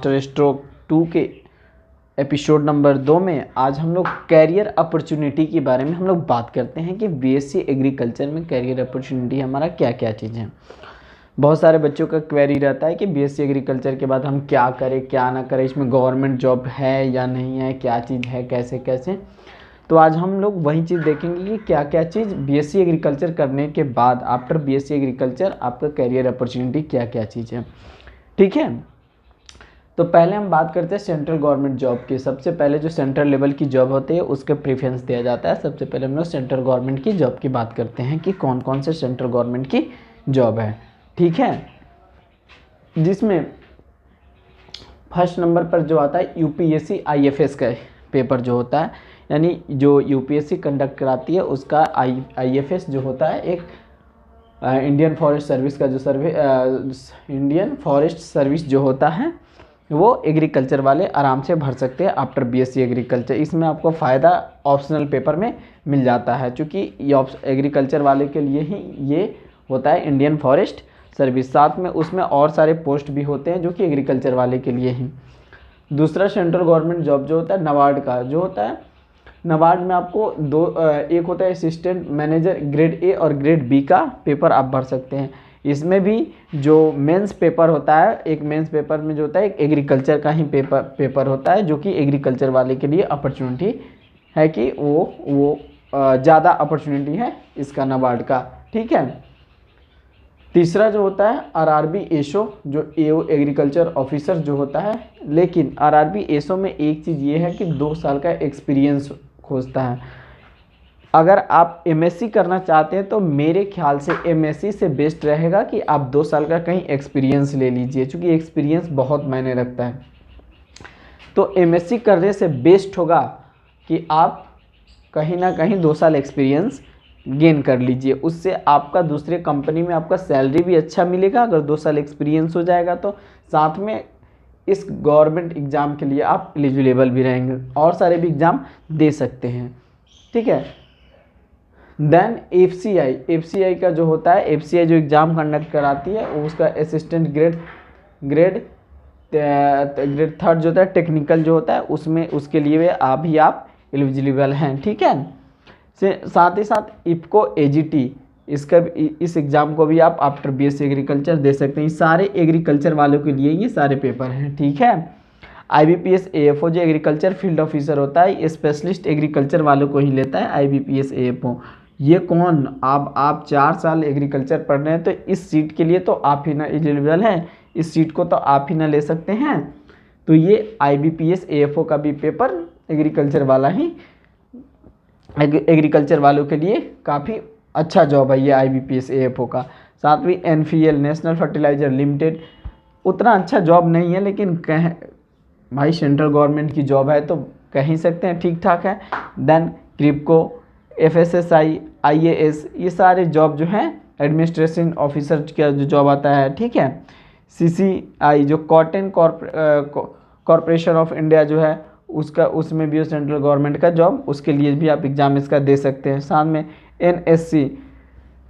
Master stroke 2 के episode number 2 में आज हम लोग कैरियर अपॉर्चुनिटी के बारे में हम लोग बात करते हैं कि बीएससी एग्रीकल्चर में कैरियर अपॉर्चुनिटी हमारा क्या क्या चीज़ है। बहुत सारे बच्चों का क्वेरी रहता है कि बीएससी एग्रीकल्चर के बाद हम क्या करें क्या ना करें, इसमें गवर्नमेंट जॉब है या नहीं है, क्या चीज़ है, कैसे कैसे। तो आज हम लोग वही चीज़ देखेंगे कि क्या क्या चीज़ बीएससी एग्रीकल्चर करने के बाद आफ्टर बीएससी एग्रीकल्चर आपका कैरियर अपॉर्चुनिटी क्या क्या चीज़ है। ठीक है, तो पहले हम बात करते हैं सेंट्रल गवर्नमेंट जॉब की। सबसे पहले जो सेंट्रल लेवल की जॉब होती है उसके प्रेफरेंस दिया जाता है। सबसे पहले हम लोग सेंट्रल गवर्नमेंट की जॉब की बात करते हैं कि कौन कौन से सेंट्रल गवर्नमेंट की जॉब है। ठीक है, जिसमें फर्स्ट नंबर पर जो आता है यूपीएससी आईएफएस का पेपर जो होता है, यानी जो यूपीएससी कंडक्ट कराती है उसका आईएफएस जो होता है एक इंडियन फॉरेस्ट सर्विस का जो इंडियन फॉरेस्ट सर्विस जो होता है वो एग्रीकल्चर वाले आराम से भर सकते हैं आफ्टर बीएससी एग्रीकल्चर। इसमें आपको फ़ायदा ऑप्शनल पेपर में मिल जाता है, क्योंकि ये एग्रीकल्चर वाले के लिए ही ये होता है इंडियन फॉरेस्ट सर्विस। साथ में उसमें और सारे पोस्ट भी होते हैं जो कि एग्रीकल्चर वाले के लिए ही। दूसरा सेंट्रल गवर्नमेंट जॉब जो होता है नाबार्ड का जो होता है, नाबार्ड में आपको एक होता है असिस्टेंट मैनेजर ग्रेड ए और ग्रेड बी का पेपर आप भर सकते हैं। इसमें भी जो मेंस पेपर होता है, एक मेंस पेपर में जो होता है एक एग्रीकल्चर का ही पेपर होता है, जो कि एग्रीकल्चर वाले के लिए अपॉर्चुनिटी है कि वो ज़्यादा अपॉर्चुनिटी है इसका नाबार्ड का। ठीक है, तीसरा जो होता है आरआरबी एसओ जो एओ एग्रीकल्चर ऑफिसर जो होता है, लेकिन आरआरबी एसओ में एक चीज़ ये है कि 2 साल का एक्सपीरियंस खोजता है। अगर आप एमएससी करना चाहते हैं तो मेरे ख्याल से एमएससी से बेस्ट रहेगा कि आप 2 साल का कहीं एक्सपीरियंस ले लीजिए, क्योंकि एक्सपीरियंस बहुत मायने रखता है। तो एमएससी करने से बेस्ट होगा कि आप कहीं ना कहीं 2 साल एक्सपीरियंस गेन कर लीजिए। उससे आपका दूसरे कंपनी में आपका सैलरी भी अच्छा मिलेगा अगर 2 साल एक्सपीरियंस हो जाएगा तो। साथ में इस गवर्नमेंट एग्ज़ाम के लिए आप एलिजिबल भी रहेंगे, और सारे भी एग्ज़ाम दे सकते हैं। ठीक है, देन एफसीआई का जो होता है, एफसीआई जो एग्ज़ाम कंडक्ट कराती है उसका असिस्टेंट ग्रेड 3 जो होता है टेक्निकल जो होता है उसमें, उसके लिए आप एलिजिबल हैं। ठीक है, साथ ही साथ इफको एजीटी इस एग्ज़ाम को भी आप आफ्टर बीएससी एग्रीकल्चर दे सकते हैं। सारे एग्रीकल्चर वालों के लिए ये सारे पेपर हैं। ठीक है, आईबीपीएस एएफओ जो एग्रीकल्चर फील्ड ऑफिसर होता है, स्पेशलिस्ट एग्रीकल्चर वालों को ही लेता है आईबीपीएस एएफओ। ये कौन, आप 4 साल एग्रीकल्चर पढ़ रहे हैं तो इस सीट के लिए तो आप ही ना एलिजिबल हैं, इस सीट को तो आप ही ना ले सकते हैं। तो ये आईबीपीएस एएफओ का भी पेपर एग्रीकल्चर वालों के लिए काफ़ी अच्छा जॉब है ये आईबीपीएस एएफओ का। साथ में एनफीएल नेशनल फर्टिलाइजर लिमिटेड उतना अच्छा जॉब नहीं है, लेकिन भाई सेंट्रल गवर्नमेंट की जॉब है तो कह ही सकते हैं ठीक ठाक है। देन क्रिप्को, एफएसएसआई, आईएएस, ये सारे जॉब जो हैं एडमिनिस्ट्रेशन ऑफिसर का जो जॉब आता है। ठीक है, सीसीआई जो कॉटन कॉरपोरेशन ऑफ इंडिया जो है उसका, उसमें भी सेंट्रल गवर्नमेंट का जॉब, उसके लिए भी आप एग्ज़ाम इसका दे सकते हैं। साथ में एनएससी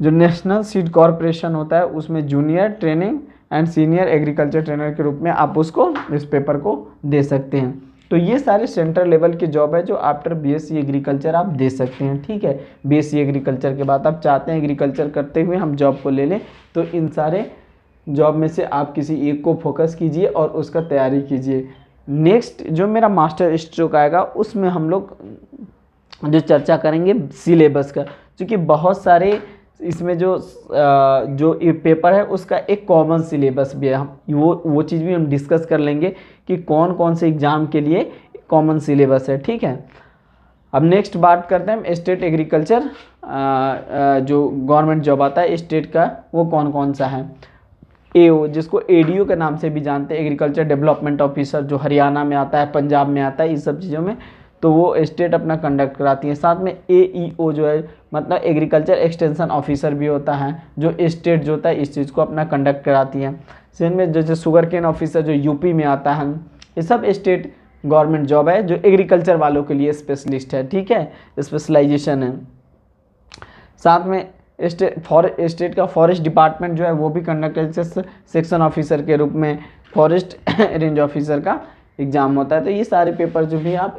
जो नेशनल सीड कॉरपोरेशन होता है उसमें junior training and senior agriculture trainer के रूप में आप उसको, इस पेपर को दे सकते हैं। तो ये सारे सेंट्रल लेवल की जॉब है जो आफ्टर बीएससी एग्रीकल्चर आप दे सकते हैं। ठीक है, बीएससी एग्रीकल्चर के बाद आप चाहते हैं एग्रीकल्चर करते हुए हम जॉब को ले लें, तो इन सारे जॉब में से आप किसी एक को फोकस कीजिए और उसका तैयारी कीजिए। नेक्स्ट जो मेरा मास्टर स्ट्रोक आएगा उसमें हम लोग जो चर्चा करेंगे सिलेबस का, क्योंकि बहुत सारे इसमें जो पेपर है उसका एक कॉमन सिलेबस भी है। हम वो चीज़ भी हम डिस्कस कर लेंगे कि कौन कौन से एग्ज़ाम के लिए कॉमन सिलेबस है। ठीक है, अब नेक्स्ट बात करते हैं हम स्टेट एग्रीकल्चर जो गवर्नमेंट जॉब आता है स्टेट का, वो कौन कौन सा है। एओ जिसको एडीओ के नाम से भी जानते हैं, एग्रीकल्चर डेवलपमेंट ऑफिसर, जो हरियाणा में आता है, पंजाब में आता है, इस सब चीज़ों में, तो वो स्टेट अपना कंडक्ट कराती है। साथ में एईओ जो है मतलब एग्रीकल्चर एक्सटेंशन ऑफिसर भी होता है, जो स्टेट जो होता है इस चीज़ को अपना कंडक्ट कराती है। सेम में जैसे शुगर केन ऑफिसर जो यूपी में आता है, ये सब स्टेट गवर्नमेंट जॉब है जो एग्रीकल्चर वालों के लिए स्पेशलिस्ट है। ठीक है, स्पेशलाइजेशन है। साथ में स्टेट का फॉरेस्ट डिपार्टमेंट जो है वो भी कंडक्ट है, जैसे सेक्शन ऑफिसर के रूप में फॉरेस्ट रेंज ऑफिसर का एग्ज़ाम होता है। तो ये सारे पेपर जो भी आप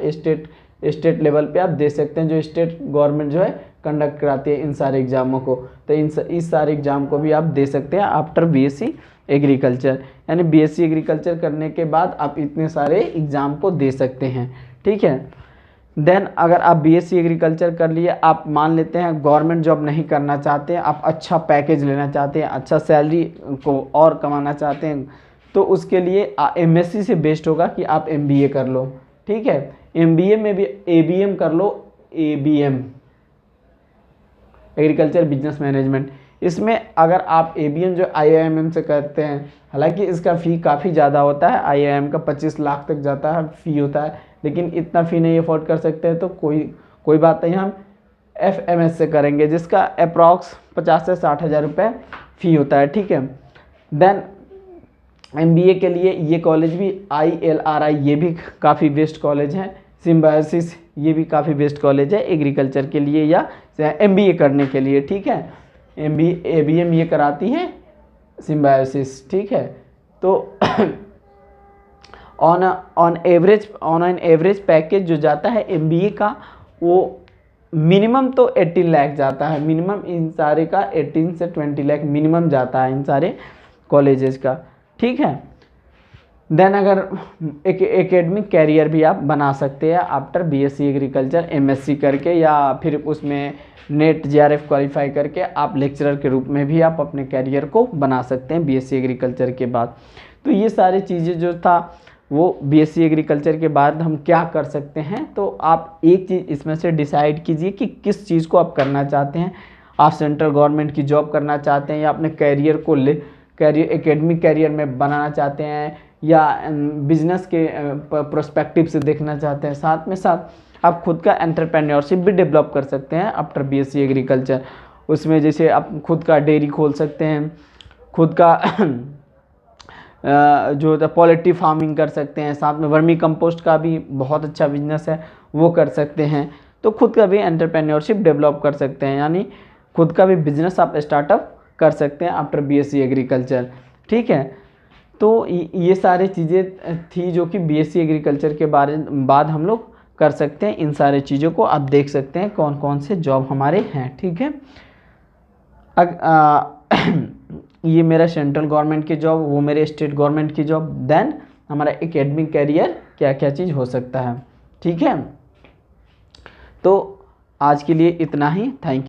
स्टेट लेवल पे आप दे सकते हैं, जो स्टेट गवर्नमेंट जो है कंडक्ट कराती है इन सारे एग्ज़ामों को। तो इस सारे एग्ज़ाम को भी आप दे सकते हैं आफ्टर बीएससी एग्रीकल्चर। यानी बीएससी एग्रीकल्चर करने के बाद आप इतने सारे एग्ज़ाम को दे सकते हैं, ठीक है। देन अगर आप बीएससी एग्रीकल्चर कर लिए, आप मान लेते हैं गवर्नमेंट जॉब नहीं करना चाहते हैं, आप अच्छा पैकेज लेना चाहते हैं, अच्छा सैलरी को और कमाना चाहते हैं, तो उसके लिए एमएससी से बेस्ट होगा कि आप एमबीए कर लो, ठीक है। एमबीए में भी एबीएम कर लो, एबीएम एग्रीकल्चर बिजनेस मैनेजमेंट। इसमें अगर आप एबीएम जो आईआईएम से करते हैं, हालांकि इसका फ़ी काफ़ी ज़्यादा होता है, आईआईएम का 25 लाख तक जाता है फ़ी होता है, लेकिन इतना फ़ी नहीं अफोर्ड कर सकते हैं तो कोई बात नहीं, हम एफएमएस से करेंगे जिसका अप्रॉक्स 50 से 60 हज़ार रुपये फ़ी होता है, ठीक है। देन एमबीए के लिए ये कॉलेज भी ILRI ये भी काफ़ी बेस्ट कॉलेज है, सिम्बायोसिस ये भी काफ़ी बेस्ट कॉलेज है एग्रीकल्चर के लिए या एमबीए करने के लिए, ठीक है। एबीएम ये कराती है सिम्बायोसिस, ठीक है। तो ऑन एन एवरेज पैकेज जो जाता है एमबीए का, वो मिनिमम तो 18 लाख जाता है, मिनिमम इन सारे का 18 से 20 लाख मिनिमम जाता है इन सारे कॉलेजेस का, ठीक है। देन अगर एक एकेडमिक कैरियर भी आप बना सकते हैं आफ्टर बीएससी एग्रीकल्चर, एमएससी करके, या फिर उसमें नेट जेआरएफ क्वालिफाई करके आप लेक्चरर के रूप में भी आप अपने कैरियर को बना सकते हैं बीएससी एग्रीकल्चर के बाद। तो ये सारी चीज़ें जो था वो बीएससी एग्रीकल्चर के बाद हम क्या कर सकते हैं, तो आप एक चीज़ इसमें से डिसाइड कीजिए कि किस चीज़ को आप करना चाहते हैं। आप सेंट्रल गवर्नमेंट की जॉब करना चाहते हैं, या अपने कैरियर को एकेडमिक कैरियर में बनाना चाहते हैं, या बिजनेस के प्रोस्पेक्टिव से देखना चाहते हैं। साथ में साथ आप खुद का एंटरप्रेन्योरशिप भी डेवलप कर सकते हैं आफ्टर बीएससी एग्रीकल्चर। उसमें जैसे आप खुद का डेयरी खोल सकते हैं, खुद का जो होता है पोल्ट्री फार्मिंग कर सकते हैं, साथ में वर्मी कंपोस्ट का भी बहुत अच्छा बिजनेस है वो कर सकते हैं। तो खुद का भी एंटरप्रेन्योरशिप डेवलप कर सकते हैं, यानी खुद का भी बिजनेस आप स्टार्टअप कर सकते हैं आफ्टर बीएससी एग्रीकल्चर, ठीक है। तो ये सारी चीज़ें थी जो कि बीएससी एग्रीकल्चर के बाद हम लोग कर सकते हैं। इन सारे चीज़ों को आप देख सकते हैं कौन कौन से जॉब हमारे हैं, ठीक है। ये मेरा सेंट्रल गवर्नमेंट की जॉब, वो मेरे स्टेट गवर्नमेंट की जॉब। देन हमारा एकेडमिक कैरियर क्या क्या चीज़ हो सकता है, ठीक है। तो आज के लिए इतना ही, थैंक यू।